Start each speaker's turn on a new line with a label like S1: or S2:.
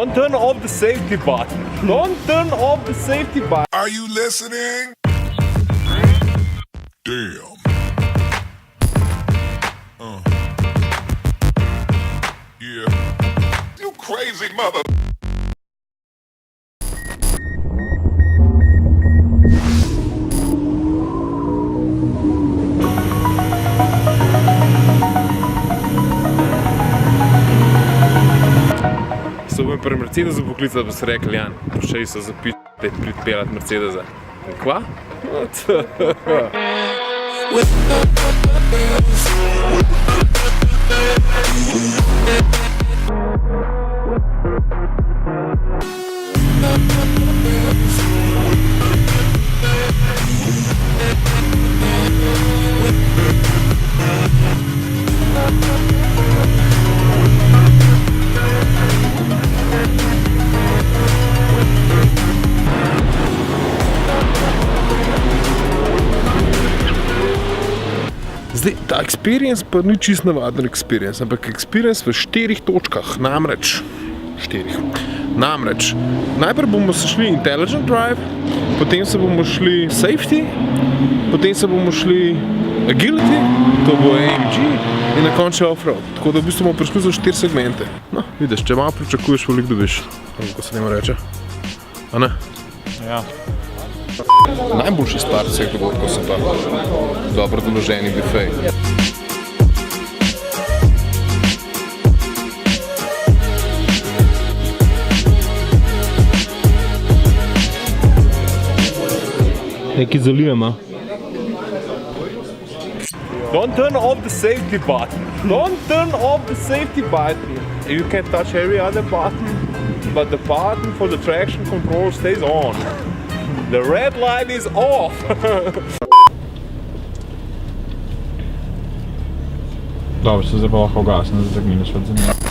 S1: Don't turn off the safety button. Don't turn off the safety button.
S2: Are you listening? Damn. Yeah. You crazy mother.
S1: So bom pri Mercedesu poklical, pa so rekli, Jan, prišli so za pripeljati Mercedesa. Kva? Zdaj, ta experience pa ni čist navaden experience, ampak experience v 4 točkah, namreč najprej bomo šli intelligent drive, potem se bomo šli safety, potem se bomo šli agility, to bo AMG in na koncu off-road. Tako da v bistvu bomo prišli za 4 segmente. No, vidiš, če malo pričakuješ, veliko dobiš, kako se njemu reče. A ne? Ja. Najboljši stvar vseh dogodkov so pa dobro doloženi bifej. Nekaj zalijema. Don't turn off the safety button. Don't turn off the safety button. You can touch every other button, but the button for the traction control stays on. The red light is off!
S3: Dobro, se zdaj pa lahko ugasne, da tak minus več zanima.